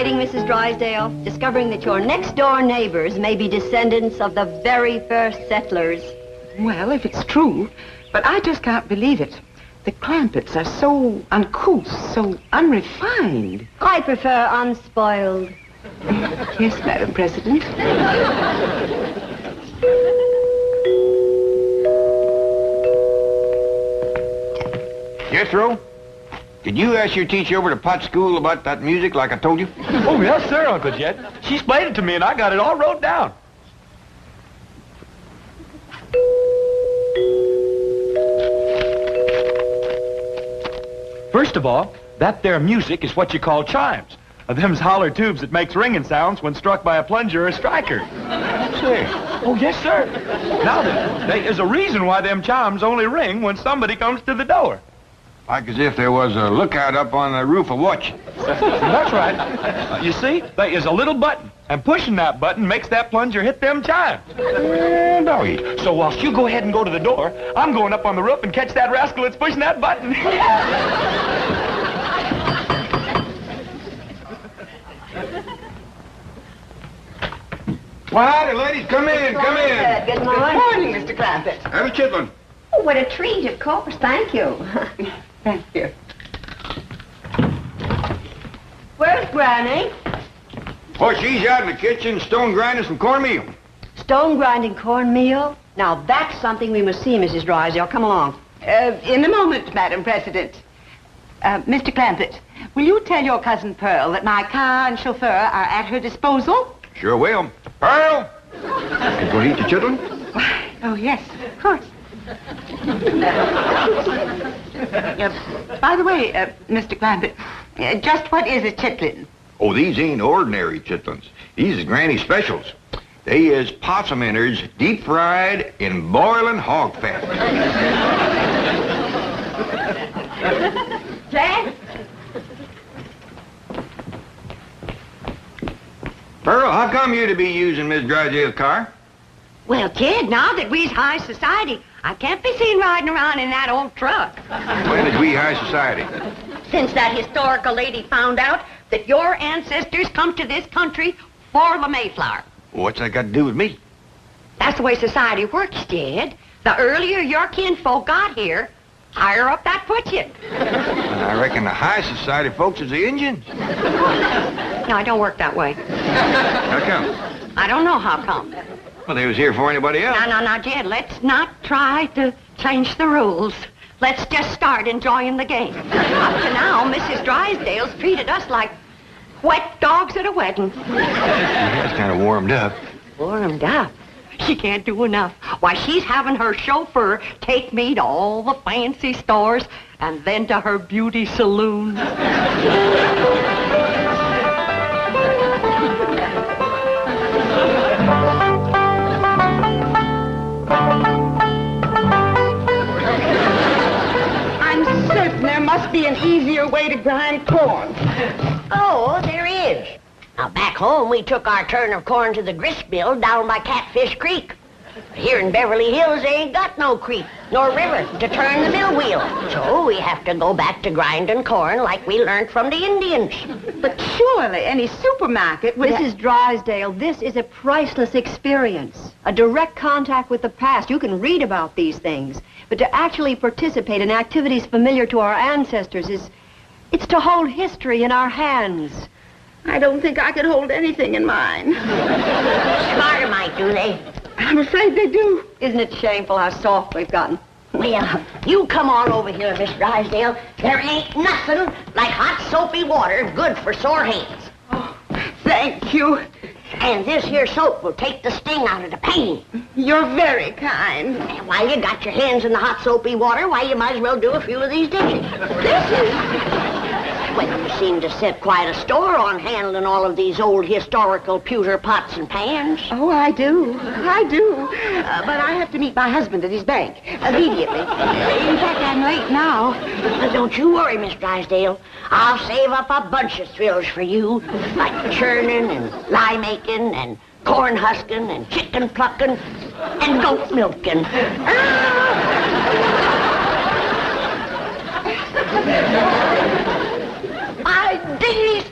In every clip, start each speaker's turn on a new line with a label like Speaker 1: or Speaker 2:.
Speaker 1: exciting, Mrs. Drysdale, discovering that your next-door neighbors may be descendants of the very first settlers.
Speaker 2: Well, if it's true, but I just can't believe it. The Clampetts are so uncouth, so unrefined.
Speaker 1: I prefer unspoiled.
Speaker 2: Yes, Madam President.
Speaker 3: Jethro, did you ask your teacher over to Pot School about that music like I told you?
Speaker 4: Oh, yes, sir, Uncle Jet. She explained it to me, and I got it all wrote down. First of all, that there music is what you call chimes. Them's holler tubes that makes ringing sounds when struck by a plunger or a striker.
Speaker 3: Say.
Speaker 4: Oh, yes, sir. Now then, there is a reason why them chimes only ring when somebody comes to the door.
Speaker 3: Like as if there was a lookout up on the roof of watch.
Speaker 4: That's right. You see, there is a little button, and pushing that button makes that plunger hit them chimes.
Speaker 3: Doggy.
Speaker 4: So whilst you go ahead and go to the door, I'm going up on the roof and catch that rascal that's pushing that button.
Speaker 3: Well, howdy, ladies. Come in, come in.
Speaker 1: Good
Speaker 2: Good
Speaker 1: morning.
Speaker 2: morning, Mr. Clampett.
Speaker 3: Have a chitlin.
Speaker 1: Oh, what a treat, of course. Thank you.
Speaker 2: Thank you.
Speaker 1: Where's Granny?
Speaker 3: Oh, she's out in the kitchen stone grinding some cornmeal.
Speaker 1: Stone grinding cornmeal? Now, that's something we must see, Mrs. Drysdale. Come along.
Speaker 2: In a moment, Madam President. Mr. Clampett, will you tell your cousin Pearl that my car and chauffeur are at her disposal?
Speaker 3: Sure will. Pearl! You gonna eat your chitlin?
Speaker 2: Oh, yes, of course. By the way, Mr. Clampett, just what is a chitlin?
Speaker 3: Oh, these ain't ordinary chitlins. These is Granny specials. They is possum innards deep fried in boiling hog fat.
Speaker 1: Jack?
Speaker 3: Pearl, how come you to be using Miss Drysdale's car?
Speaker 1: Well, kid, now that we's high society, I can't be seen riding around in that old truck.
Speaker 3: When is we high society?
Speaker 1: Since that historical lady found out that your ancestors come to this country for the Mayflower.
Speaker 3: What's that got to do with me?
Speaker 1: That's the way society works, Jed. The earlier your kinfolk got here, higher up that puts you.
Speaker 3: And I reckon the high society folks is the Indians.
Speaker 1: No, it don't work that way.
Speaker 3: How come?
Speaker 1: I don't know how come.
Speaker 3: Well, they was here for anybody else.
Speaker 1: Now, Jed, let's not try to change the rules. Let's just start enjoying the game. Up to now, Mrs. Drysdale's treated us like wet dogs at a wedding.
Speaker 3: That's kind of warmed up.
Speaker 1: Warmed up? She can't do enough. Why, she's having her chauffeur take me to all the fancy stores and then to her beauty saloon.
Speaker 2: I'm certain there must be an easier way to grind corn.
Speaker 5: Oh, there is. Now, back home, we took our turn of corn to the grist mill down by Catfish Creek. But here in Beverly Hills, they ain't got no creek nor river to turn the mill wheel. So we have to go back to grinding corn like we learned from the Indians.
Speaker 2: But surely any supermarket would...
Speaker 1: Mrs. Drysdale, this is a priceless experience. A direct contact with the past. You can read about these things. But to actually participate in activities familiar to our ancestors it's to hold history in our hands.
Speaker 2: I don't think I could hold anything in mine.
Speaker 5: Smarter might, do they?
Speaker 2: I'm afraid they do.
Speaker 1: Isn't it shameful how soft we've gotten?
Speaker 5: Well, you come on over here, Miss Drysdale. There ain't nothing like hot soapy water good for sore hands.
Speaker 2: Oh, thank you.
Speaker 5: And this here soap will take the sting out of the pain.
Speaker 2: You're very kind.
Speaker 5: And while you got your hands in the hot soapy water, why, you might as well do a few of these dishes.
Speaker 2: Dishes?
Speaker 5: Well, you seem to set quite a store on handling all of these old historical pewter pots and pans.
Speaker 2: Oh, I do. I do. But I have to meet my husband at his bank immediately. In fact, I'm late now.
Speaker 5: Well, don't you worry, Miss Drysdale. I'll save up a bunch of thrills for you, like churning and lye making and corn husking and chicken plucking and goat milking. My days!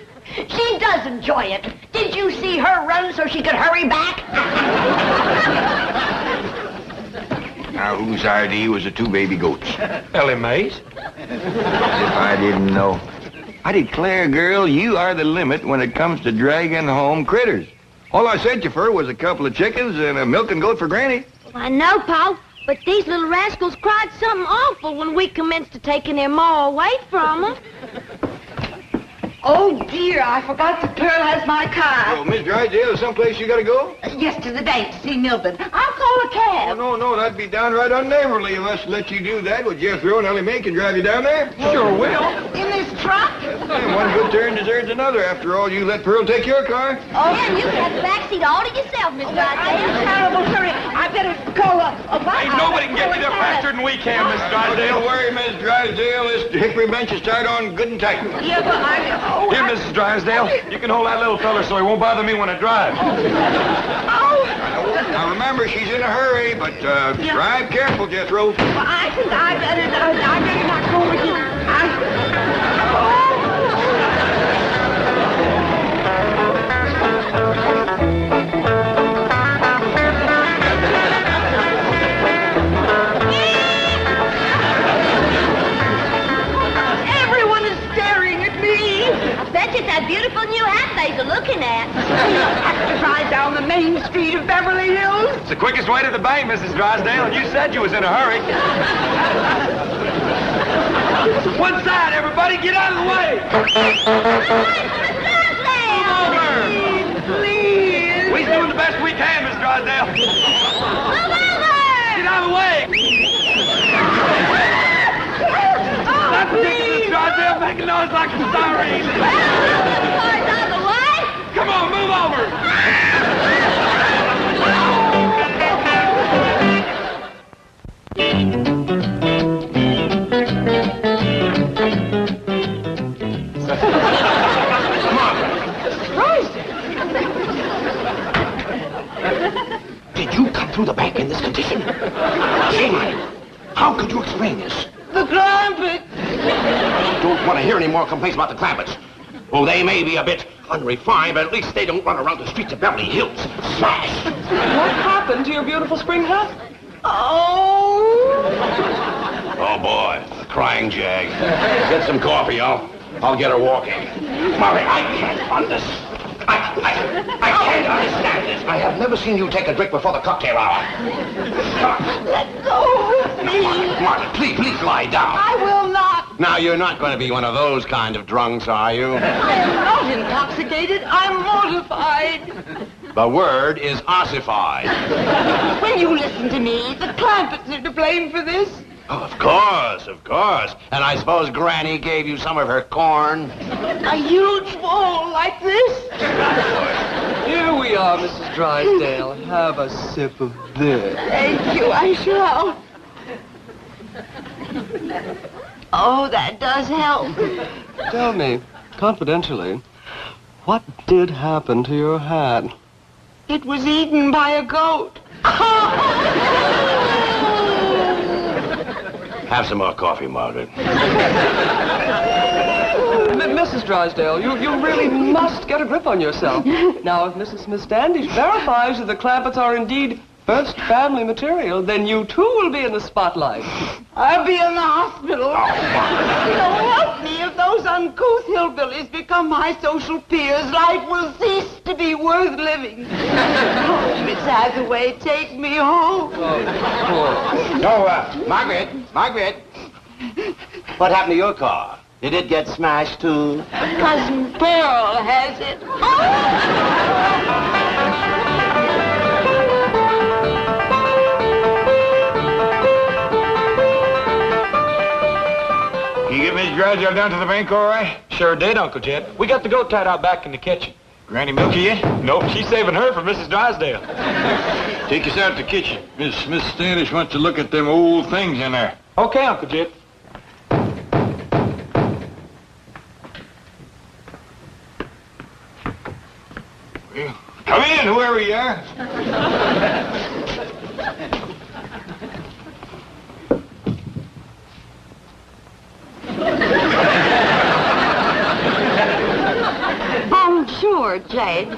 Speaker 5: She does enjoy it. Did you see her run so she could hurry back?
Speaker 3: Now, whose idea was the two baby goats?
Speaker 4: Ellie Mae's.
Speaker 3: If I didn't know. I declare, girl, you are the limit when it comes to dragging home critters. All I sent you for was a couple of chickens and a milking goat for Granny.
Speaker 6: I know, Pa, but these little rascals cried something awful when we commenced to taking their ma away from them.
Speaker 2: Oh, dear, I forgot that Pearl has my car.
Speaker 3: Oh, Miss Drysdale, is someplace you gotta go?
Speaker 2: Yes, to the bank to see Milburn. I'll call a cab.
Speaker 3: Oh, no, that'd be downright unneighborly of us to let you do that. Would Jethro and Ellie Mae can drive you down there?
Speaker 4: Sure will.
Speaker 2: In this truck?
Speaker 3: And one good turn deserves another. After all, you let Pearl take your car.
Speaker 6: Oh, yeah, you can have the back seat all to yourself, Miss
Speaker 2: I'm in
Speaker 6: Drysdale.
Speaker 2: terrible hurry. I better call a bus.
Speaker 4: Ain't nobody can get you there faster than we can, Miss
Speaker 3: Don't
Speaker 4: Drysdale.
Speaker 3: worry, Miss Drysdale. This hickory bench is tied on good and tight.
Speaker 2: Yeah, but
Speaker 4: Here, Mrs. Drysdale, you can hold that little fella so he won't bother me when I drive.
Speaker 3: Now, remember, she's in a hurry, but drive careful, Jethro.
Speaker 2: I think I better not go with you. Everyone is staring at me.
Speaker 6: I bet you that beautiful new hat they're looking at.
Speaker 2: I have to drive down the main street of Beverly Hills.
Speaker 4: It's the quickest way to the bank, Mrs. Drysdale, and you said you was in a hurry. One side, everybody, get out of the way.
Speaker 2: Please.
Speaker 4: We're doing the best we can, Miss Drysdale. Get out of the way. Stop sticking, Miss Drysdale, making noise like a siren. Come on, move over.
Speaker 7: Did you come through the bank in this condition? Shame on you. How could you explain this?
Speaker 2: The Clampett.
Speaker 7: I don't want to hear any more complaints about the Clampetts. Oh, they may be a bit unrefined, but at least they don't run around the streets of Beverly Hills. Smash!
Speaker 8: What happened to your beautiful spring hat?
Speaker 2: Oh.
Speaker 7: Oh, boy. A crying jag. Get some coffee. I'll get her walking. Molly, I can't understand. I can't understand this. I have never seen you take a drink before the cocktail hour.
Speaker 2: Let go.
Speaker 7: No, Martha, please lie down.
Speaker 2: I will not.
Speaker 7: Now, you're not going to be one of those kind of drunks, are you?
Speaker 2: I am not intoxicated. I'm mortified.
Speaker 7: The word is ossified.
Speaker 2: When you listen to me, the Clampetts are to blame for this.
Speaker 7: Oh, of course. And I suppose Granny gave you some of her corn?
Speaker 2: A huge bowl like this.
Speaker 8: Here we are, Mrs. Drysdale. Have a sip of this.
Speaker 2: Thank you, I shall. Oh, that does help.
Speaker 8: Tell me, confidentially, what did happen to your hat?
Speaker 2: It was eaten by a goat.
Speaker 7: Have some more coffee, Margaret.
Speaker 8: Mrs. Drysdale, you really must get a grip on yourself. Now, if Mrs. Miss Standish verifies that the Clampetts are indeed first family material, then you too will be in the spotlight.
Speaker 2: I'll be in the hospital. So help me, if those uncouth hillbillies become my social peers, life will cease to be worth living. Oh, Miss Hathaway, take me home.
Speaker 7: Oh, Margaret. What happened to your car? Did it get smashed, too?
Speaker 2: Cousin Pearl has it.
Speaker 3: Can you get Miss Drysdale down to the bank all right?
Speaker 4: Sure did, Uncle Jed. We got the goat tied out back in the kitchen.
Speaker 3: Granny milky yet?
Speaker 4: Nope, she's saving her for Mrs. Drysdale.
Speaker 3: Take us out to the kitchen. Miss Standish wants to look at them old things in there.
Speaker 4: Okay, Uncle Jed.
Speaker 3: Well, come in, whoever you are.
Speaker 2: Oh,
Speaker 5: sure, Jed.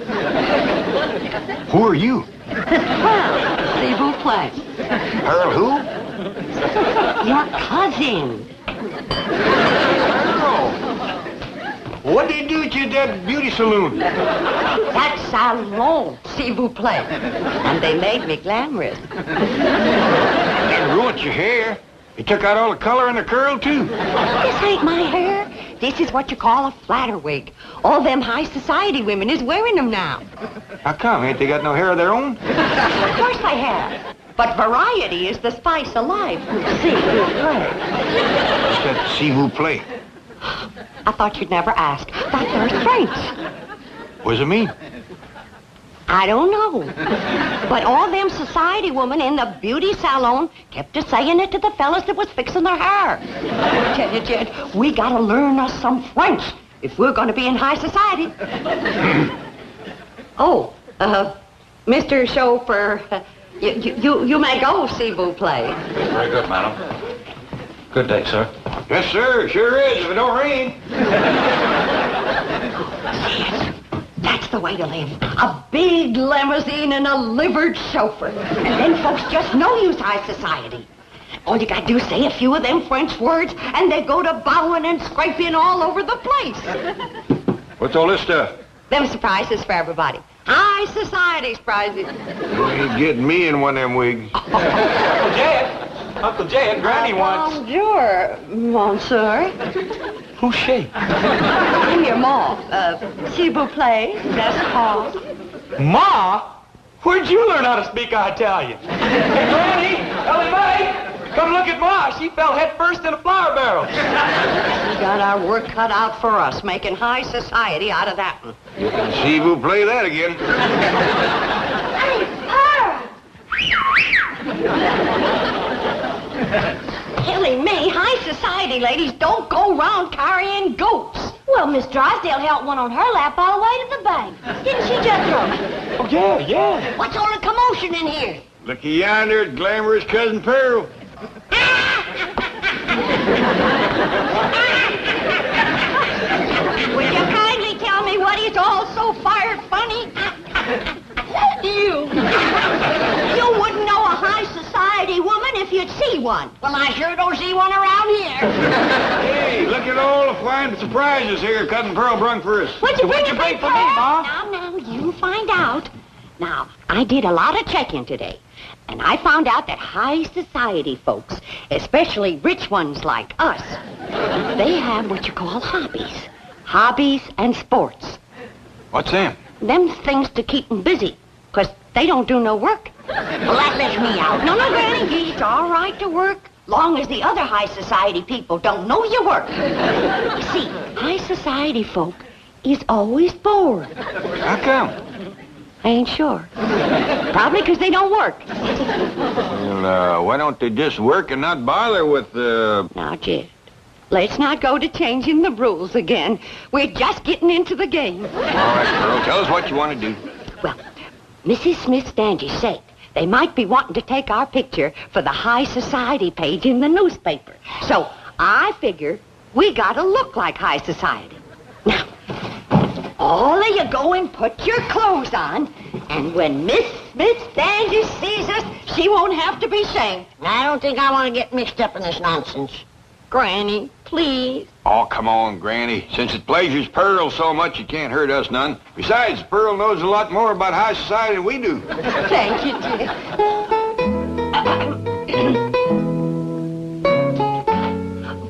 Speaker 3: Who are you?
Speaker 5: Well, s'il vous plaît.
Speaker 3: Pearl who?
Speaker 5: Your cousin.
Speaker 3: What did you do at your that beauty saloon?
Speaker 5: That salon, s'il vous plaît. And they made me glamorous.
Speaker 3: They ruined your hair. They took out all the color in the curl, too.
Speaker 5: This ain't my hair. This is what you call a flatter wig. All them high society women is wearing them now.
Speaker 3: How come? Ain't they got no hair of their own?
Speaker 5: Of course they have. But variety is the spice of life. S'il vous plaît.
Speaker 3: What's that s'il vous plaît?
Speaker 5: I thought you'd never ask. That there's French.
Speaker 3: What does it mean?
Speaker 5: I don't know. But all them society women in the beauty salon kept saying it to the fellas that was fixing their hair. I tell you, Jed, we gotta learn us some French if we're gonna be in high society. Mr. Chauffeur, you may go, s'il vous plaît.
Speaker 4: Very good, madam. Good day, sir.
Speaker 3: Yes, sir. Sure is, if it don't rain.
Speaker 5: That's the way to live. A big limousine and a livered chauffeur. And then folks just know you's high society. All you gotta do is say a few of them French words, and they go to bowing and scraping all over the place.
Speaker 3: What's all this stuff?
Speaker 5: Them surprises for everybody. High society surprises.
Speaker 3: You ain't getting me in one of them wigs.
Speaker 4: Uncle Jed, Granny wants...
Speaker 5: Bonjour, monsieur.
Speaker 4: Who's she?
Speaker 5: I'm your ma. S'il vous plaît, that's all.
Speaker 4: Ma? Where'd you learn how to speak Italian? Hey, Granny! Ellie Mae! Come look at Ma. She fell head first in a flour barrel.
Speaker 5: We got our work cut out for us, making high society out of that one.
Speaker 3: S'il vous plaît that again.
Speaker 5: Killing me, high society ladies don't go round carrying goats.
Speaker 6: Well, Miss Drysdale held one on her lap all the way to the bank. Didn't she, Jethro?
Speaker 4: Oh, yeah.
Speaker 5: What's all the commotion in here?
Speaker 3: Looky yonder at glamorous Cousin Pearl.
Speaker 5: Would you kindly tell me what is all so fired funny? You wouldn't know a high society woman if you'd see one. Well, I sure don't see one around here.
Speaker 3: Hey, look at all the fine surprises here Cousin Pearl brung for us.
Speaker 5: What'd you bring
Speaker 4: for me, Ma?
Speaker 5: Now, you find out. Now, I did a lot of checking today, and I found out that high society folks, especially rich ones like us, they have what you call hobbies. Hobbies and sports.
Speaker 3: What's them?
Speaker 5: Them's things to keep 'em busy, 'cause they don't do no work. Well, that lets me out. No, Granny, it's all right to work, long as the other high society people don't know you work. You see, high society folk is always bored.
Speaker 3: How come?
Speaker 5: I ain't sure. Probably 'cause they don't work.
Speaker 3: Well, why don't they just work and not bother with,
Speaker 5: Now, Jed, let's not go to changing the rules again. We're just getting into the game.
Speaker 3: All right, Pearl, tell us what you want to do.
Speaker 5: Well, Mrs. Smith Standish said they might be wanting to take our picture for the high society page in the newspaper. So I figure we gotta look like high society. Now, all of you go and put your clothes on, and when Miss Smith Standish sees us, she won't have to be shamed.
Speaker 9: I don't think I want to get mixed up in this nonsense.
Speaker 5: Granny, please.
Speaker 3: Oh, come on, Granny. Since it pleasures Pearl so much, it can't hurt us none. Besides, Pearl knows a lot more about high society than we do.
Speaker 5: Thank you, Jed.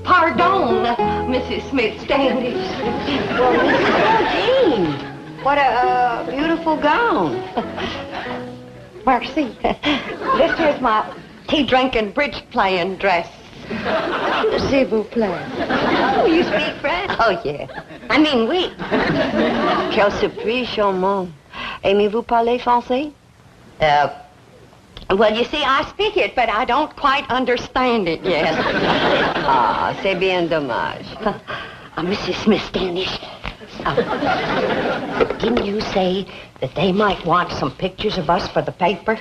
Speaker 5: Pardon, Mrs. Smith Standish.
Speaker 1: Well, Mrs. Jean, what a beautiful gown.
Speaker 5: Mercy. This is my tea-drinking, bridge-playing dress. S'il vous plaît.
Speaker 1: Oh, you speak French?
Speaker 5: Oh, yeah. I mean, oui.
Speaker 1: Quelle surprise, charmant. Aimez-vous parler français?
Speaker 5: Well, you see, I speak it, but I don't quite understand it yet.
Speaker 1: Ah, c'est bien dommage.
Speaker 5: Mrs. Smith Standish, didn't you say that they might want some pictures of us for the paper?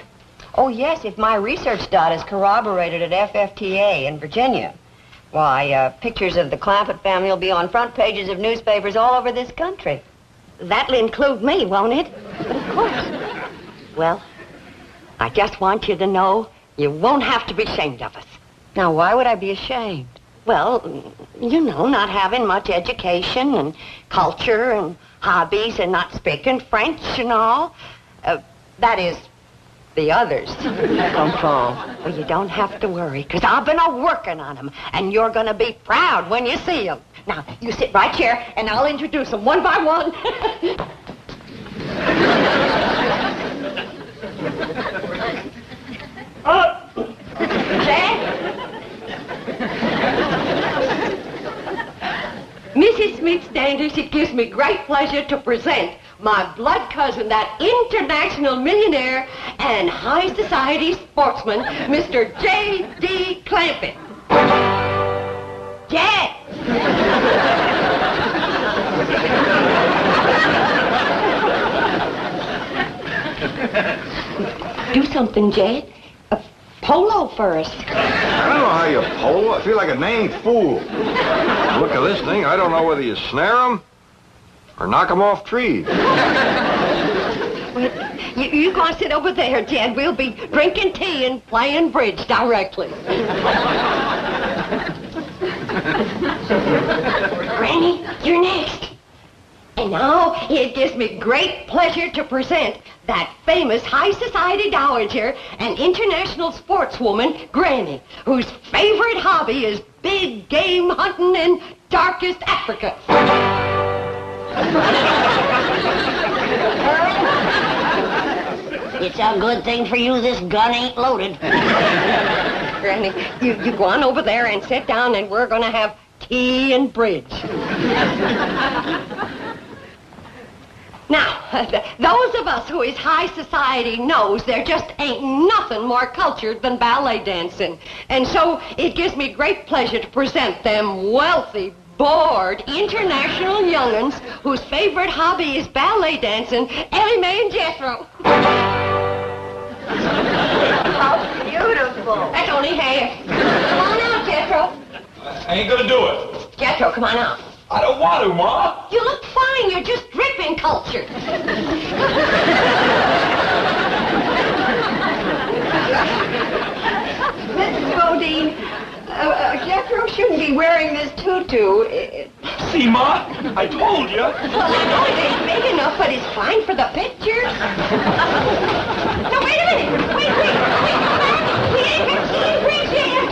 Speaker 1: Oh, yes, if my research data is corroborated at FFTA in Virginia. Why, pictures of the Clampett family will be on front pages of newspapers all over this country.
Speaker 5: that'll include me, won't it? But of course. Well, I just want you to know you won't have to be ashamed of us.
Speaker 1: Now, why would I be ashamed?
Speaker 5: Well, you know, not having much education and culture and hobbies and not speaking French and all. That is, the others. Well, you don't have to worry, because I've been working on them, and you're going to be proud when you see them. Now, you sit right here, and I'll introduce them one by one. Mrs. Smith-Standish, it gives me great pleasure to present my blood cousin, that international millionaire and high society sportsman, Mr. J.D. Clampett. Jed! Do something, Jed. A polo first.
Speaker 3: I don't know how you polo. I feel like a dang fool. Look at this thing. I don't know whether you snare them or knock them off trees.
Speaker 5: Well, you go and sit over there, Jed. We'll be drinking tea and playing bridge directly. Granny, you're next. And now it gives me great pleasure to present that famous high society dowager and international sportswoman, Granny, whose favorite hobby is big game hunting in darkest Africa.
Speaker 9: It's a good thing for you this gun ain't loaded.
Speaker 5: Granny, you go on over there and sit down, and we're going to have tea and bridge. Now, those of us who is high society knows there just ain't nothing more cultured than ballet dancing. And so it gives me great pleasure to present them wealthy, bored, international young'uns whose favorite hobby is ballet dancing, Ellie Mae and Jethro.
Speaker 1: How beautiful.
Speaker 5: That's only half. Come on out, Jethro.
Speaker 4: I ain't gonna do it.
Speaker 5: Jethro, come on out.
Speaker 4: I don't want to, Ma.
Speaker 5: You look fine. You're just dripping culture.
Speaker 1: Mrs. Bodine, Jethro shouldn't be wearing this tutu.
Speaker 4: See, Ma? I told you.
Speaker 5: Well, I know it ain't big enough, but it's fine for the pictures. No, wait a minute. Wait, come back. We ain't got tea and bridge yet.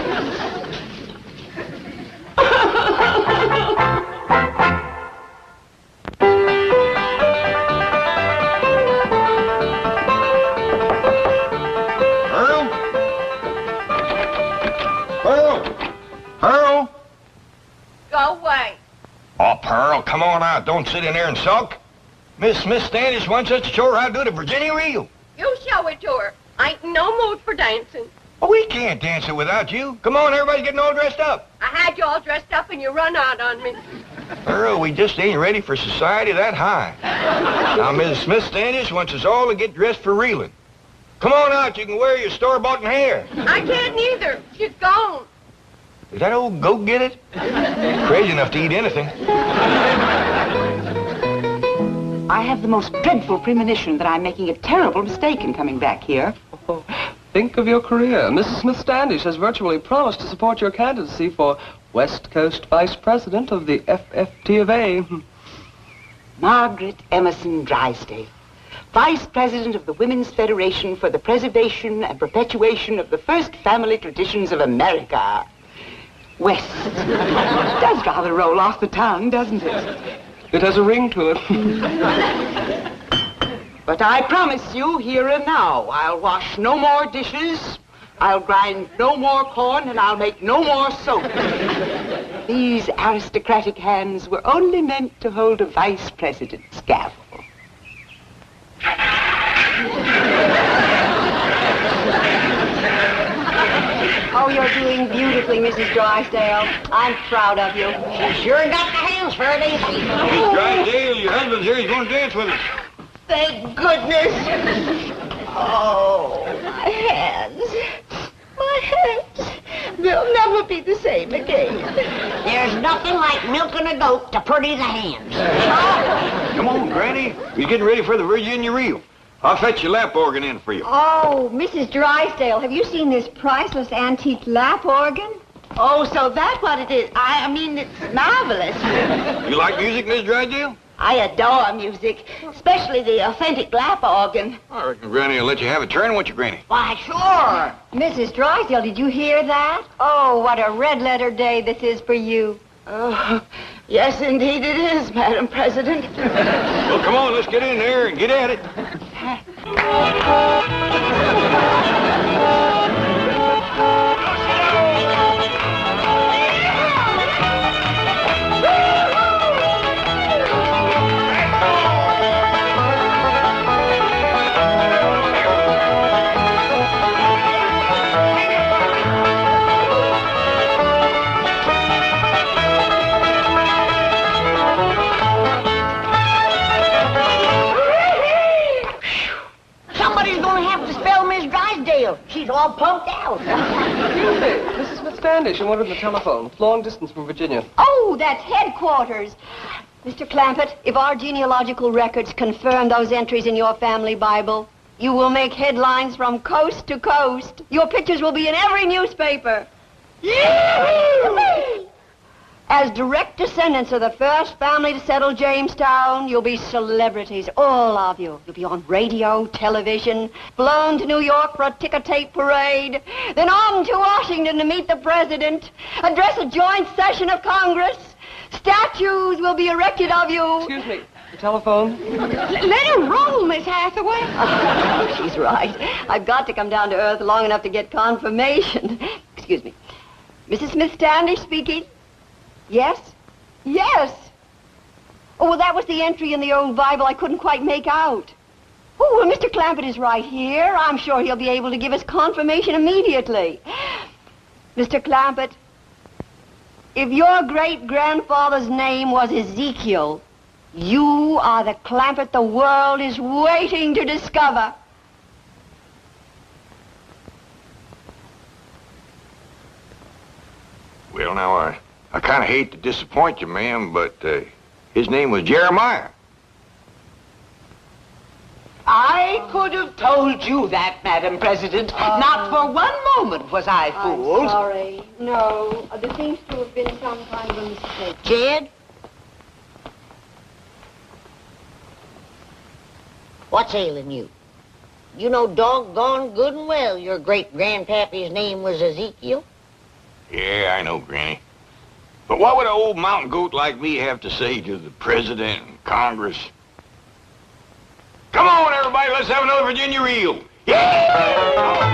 Speaker 3: Pearl?
Speaker 6: Go away.
Speaker 3: Oh, Pearl, come on out. Don't sit in there and sulk. Miss Smith-Standish wants us to show her how to do the Virginia reel.
Speaker 6: You show it to her. I ain't in no mood for dancing.
Speaker 3: Oh, we can't dance it without you. Come on, everybody's getting all dressed up.
Speaker 6: I had you all dressed up and you run out on me.
Speaker 3: Pearl, we just ain't ready for society that high. Now, Mrs. Smith-Standish wants us all to get dressed for reeling. Come on out. You can wear your store-bought hair.
Speaker 6: I can't neither. She's gone.
Speaker 3: Is that old goat get it? Crazy enough to eat anything.
Speaker 2: I have the most dreadful premonition that I'm making a terrible mistake in coming back here.
Speaker 8: Oh, think of your career. Mrs. Smith-Standish has virtually promised to support your candidacy for West Coast Vice President of the FFT of A.
Speaker 2: Margaret Emerson Drysdale, Vice President of the Women's Federation for the Preservation and Perpetuation of the First Family Traditions of America. West. Does rather roll off the tongue, doesn't it?
Speaker 8: It has a ring to it.
Speaker 2: But I promise you, here and now, I'll wash no more dishes, I'll grind no more corn, and I'll make no more soap. These aristocratic hands were only meant to hold a vice president's gavel.
Speaker 1: Oh, you're doing beautifully, Mrs. Drysdale. I'm proud of you.
Speaker 9: She sure got the hands for it, ain't she?
Speaker 3: Miss Drysdale, your husband's here. He's going to dance with us.
Speaker 9: Thank goodness. Oh, my hands. My hands.
Speaker 2: We'll never be the same again.
Speaker 9: There's nothing like milking a goat to pretty the hands.
Speaker 3: Come on, Granny. You're getting ready for the Virginia reel. I'll fetch your lap organ in for you.
Speaker 1: Oh, Mrs. Drysdale, have you seen this priceless antique lap organ?
Speaker 2: Oh, so that's what it is. I mean, it's marvelous.
Speaker 3: You like music, Miss Drysdale?
Speaker 2: I adore music, especially the authentic lap organ.
Speaker 3: I reckon Granny will let you have a turn, won't you, Granny?
Speaker 9: Why, sure.
Speaker 1: Mrs. Drysdale, did you hear that? Oh, what a red letter day this is for you.
Speaker 2: Oh, yes, indeed it is, Madam President.
Speaker 3: Well, come on, let's get in there and get at it.
Speaker 9: Somebody's gonna have to spell Miss Drysdale. She's all pumped out.
Speaker 8: Excuse me, Mrs. Miss Standish, and one on the telephone. It's long distance from Virginia.
Speaker 1: Oh, that's headquarters. Mr. Clampett, if our genealogical records confirm those entries in your family Bible, you will make headlines from coast to coast. Your pictures will be in every newspaper. Yee-hoo! As direct descendants of the first family to settle Jamestown, you'll be celebrities, all of you. You'll be on radio, television, flown to New York for a ticker-tape parade, then on to Washington to meet the president, address a joint session of Congress. Statues will be erected of you.
Speaker 8: Excuse me, the telephone.
Speaker 2: Let her roll, Miss Hathaway.
Speaker 1: Oh, she's right. I've got to come down to earth long enough to get confirmation. Excuse me. Mrs. Smith Standish speaking. Yes? Yes! Oh, well, that was the entry in the old Bible I couldn't quite make out. Oh, well, Mr. Clampett is right here. I'm sure he'll be able to give us confirmation immediately. Mr. Clampett, if your great-grandfather's name was Ezekiel, you are the Clampett the world is waiting to discover.
Speaker 3: Well, now, I kind of hate to disappoint you, ma'am, but his name was Jeremiah.
Speaker 2: I could have told you that, Madam President. Not for one moment was I fooled.
Speaker 1: I'm sorry. No, there seems to have been some kind of a mistake.
Speaker 9: Jed? What's ailing you? You know doggone good and well your great-grandpappy's name was Ezekiel.
Speaker 3: Yeah, I know, Granny. But what would an old mountain goat like me have to say to the president and Congress? Come on, everybody, let's have another Virginia reel. Yeah!